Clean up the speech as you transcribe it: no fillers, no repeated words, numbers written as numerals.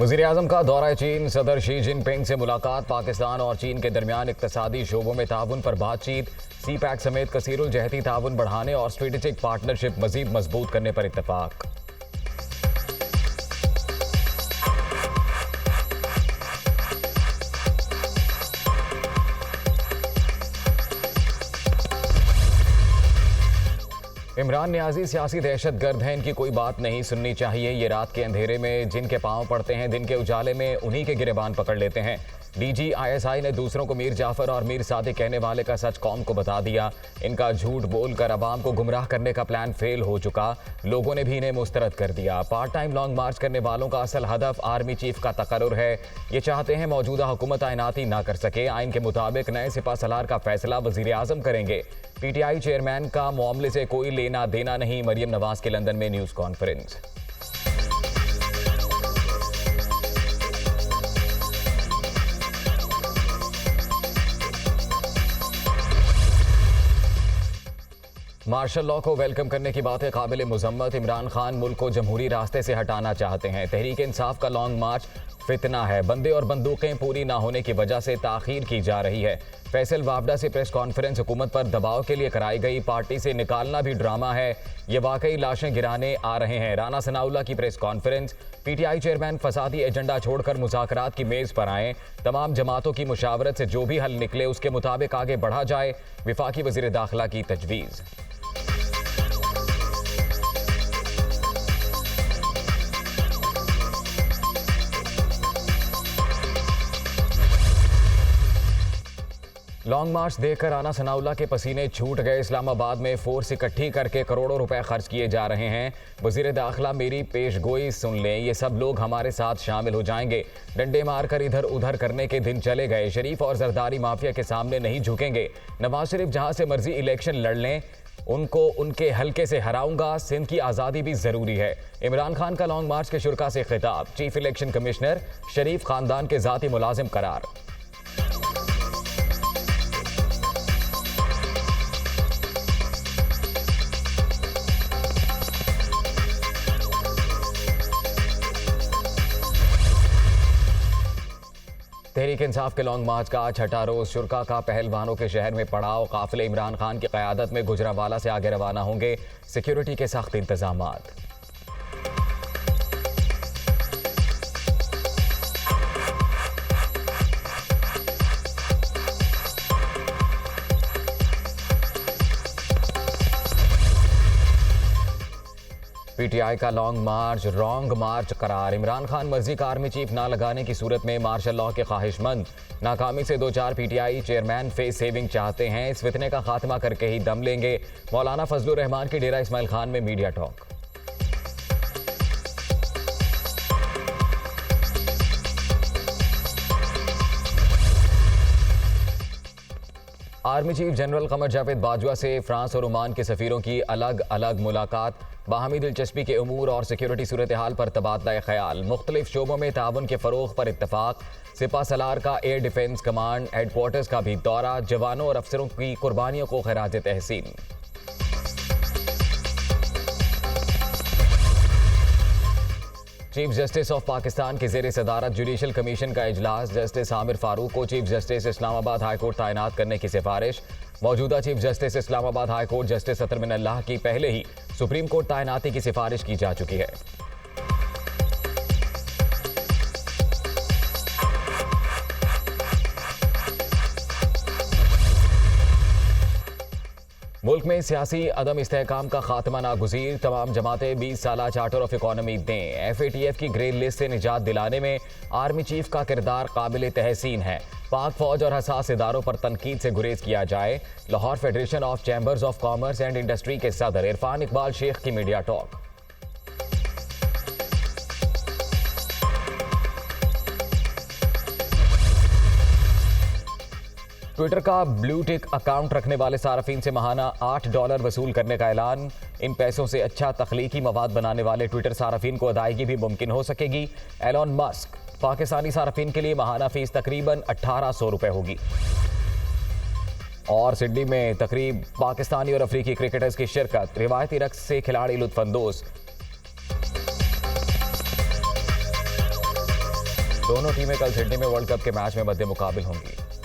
वज़ीर-ए-आज़म का दौरा चीन, सदर शी जिनपिंग से मुलाकात, पाकिस्तान और चीन के दरमियान इक्तिसादी शोबों में ताउन पर बातचीत, सी पैक समेत कसीरुल जहती ताउन बढ़ाने और स्ट्रेटेजिक पार्टनरशिप मजीद मजबूत करने पर इत्तफाक। इमरान नियाजी सियासी दहशतगर्द हैं, इनकी कोई बात नहीं सुननी चाहिए। ये रात के अंधेरे में जिनके पांव पड़ते हैं, दिन के उजाले में उन्हीं के गिरेबान पकड़ लेते हैं। DGISI ने दूसरों को मीर जाफर और मीर सादिक कहने वाले का सच कौम को बता दिया। इनका झूठ बोलकर अवाम को गुमराह करने का प्लान फेल हो चुका, लोगों ने भी इन्हें मुस्तरद कर दिया। पार्ट टाइम लॉन्ग मार्च करने वालों का असल हदफ आर्मी चीफ का तकर्रुर है। ये चाहते हैं मौजूदा हुकूमत तैनाती ना कर सके। आइन के मुताबिक नए सिपा सलार का फैसला वज़ीर-ए-आज़म करेंगे। PTI चेयरमैन का मामले से कोई लेना देना नहीं, मरियम नवाज के लंदन में न्यूज़ कॉन्फ्रेंस। मार्शल लॉ को वेलकम करने की बात है काबिल मुजम्मत। इमरान खान मुल्क को जमहूरी रास्ते से हटाना चाहते हैं। तहरीक इंसाफ का लॉन्ग मार्च फितना है, बंदे और बंदूकें पूरी ना होने की वजह से ताखीर की जा रही है। फैसल वावडा से प्रेस कॉन्फ्रेंस, हुकूमत पर दबाव के लिए कराई गई, पार्टी से निकालना भी ड्रामा है, ये वाकई लाशें गिराने आ रहे हैं। राना सनाउल्लाह की प्रेस कॉन्फ्रेंस, PTI चेयरमैन फसादी एजेंडा छोड़कर मुज़ाकरात की मेज़ पर आएँ, तमाम जमातों की मुशावरत से जो भी हल निकले उसके मुताबिक आगे बढ़ा जाए, विफाकी वज़ीर दाखिला की तजवीज़। लॉन्ग मार्च देखकर राना सनाउल्लाह के पसीने छूट गए। इस्लामाबाद में फोर्स इकट्ठी करके करोड़ों रुपए खर्च किए जा रहे हैं। वज़ीर दाखिला मेरी पेशगोई सुन लें, ये सब लोग हमारे साथ शामिल हो जाएंगे। डंडे मारकर इधर उधर करने के दिन चले गए। शरीफ और जरदारी माफिया के सामने नहीं झुकेंगे। नवाज शरीफ जहां से मर्जी इलेक्शन लड़ लें, उनको उनके हल्के से हराऊंगा। सिंध की आज़ादी भी ज़रूरी है। इमरान खान का लॉन्ग मार्च के शुरा से खिताब, चीफ इलेक्शन कमिश्नर शरीफ खानदान के ज़ाती मुलाजिम करार। तहरीक इंसाफ के लॉन्ग मार्च का छठा रोज शुरा का पहलवानों के शहर में पड़ाव। काफिले इमरान खान की क़यादत में गुजरावाला से आगे रवाना होंगे। सिक्योरिटी के सख्त इंतजामात। PTI का लॉन्ग मार्च रॉन्ग मार्च करार। इमरान खान मर्जी का आर्मी चीफ ना लगाने की सूरत में मार्शल लॉ के ख्वाहिशमंद। नाकामी से 2-4 PTI चेयरमैन फेस सेविंग चाहते हैं। इस फितने का खात्मा करके ही दम लेंगे। मौलाना फजलुर रहमान की डेरा इस्माइल खान में media talk. Army chief general Qamar Javed Bajwa से फ्रांस और ओमान के सफीरों की अलग अलग मुलाकात। बाहमी दिलचस्पी के उमूर और सिक्योरिटी सूरत हाल पर तबादला ख्याल। मुख्तलिफ शोबों में ताउन के फ़रोग़ पर इत्तफाक। सिपा सलार का एयर डिफेंस कमांड हेडक्वार्टर्स का भी दौरा। जवानों और अफसरों की कुर्बानियों को खराज तहसीन। चीफ जस्टिस ऑफ पाकिस्तान के ज़ेर सदारत जुडिशल कमीशन का इजलास। जस्टिस आमिर फारूक को chief justice Islamabad high court तैनात करने की सिफारिश। मौजूदा chief justice Islamabad high court justice Athar Minallah की पहले ही सुप्रीम कोर्ट तैनाती की सिफारिश की जा चुकी है। मुल्क में सियासी अदम इस्तेहकाम का खात्मा नागुज़ीर। तमाम जमातें 20 साला चार्टर ऑफ इकॉनमी दें। FATF की ग्रे लिस्ट से निजात दिलाने में आर्मी चीफ का किरदार काबिल तहसीन है। पाक फौज और हसास इदारों पर तनकीद से गुरेज किया जाए। Lahore federation of chambers of commerce and industry के सदर इरफान इकबाल शेख की मीडिया टॉक। ट्विटर का ब्लू टिक अकाउंट रखने वाले सार्फिन से माहाना $8 वसूल करने का ऐलान। इन पैसों से अच्छा तख्लीकी मवाद बनाने वाले ट्विटर सार्फिन को अदायगी भी मुमकिन हो सकेगी। एलोन मस्क, पाकिस्तानी सार्फिन के लिए माहाना फीस तकरीबन 1800 रुपए होगी। और सिडनी में तकरीब, पाकिस्तानी और अफ्रीकी क्रिकेटर्स की शिरकत। रिवायती रक्स से खिलाड़ी लुत्फानंदोज। दोनों टीमें कल सिडनी में वर्ल्ड कप के मैच में मद्दे मुकाबिल होंगी।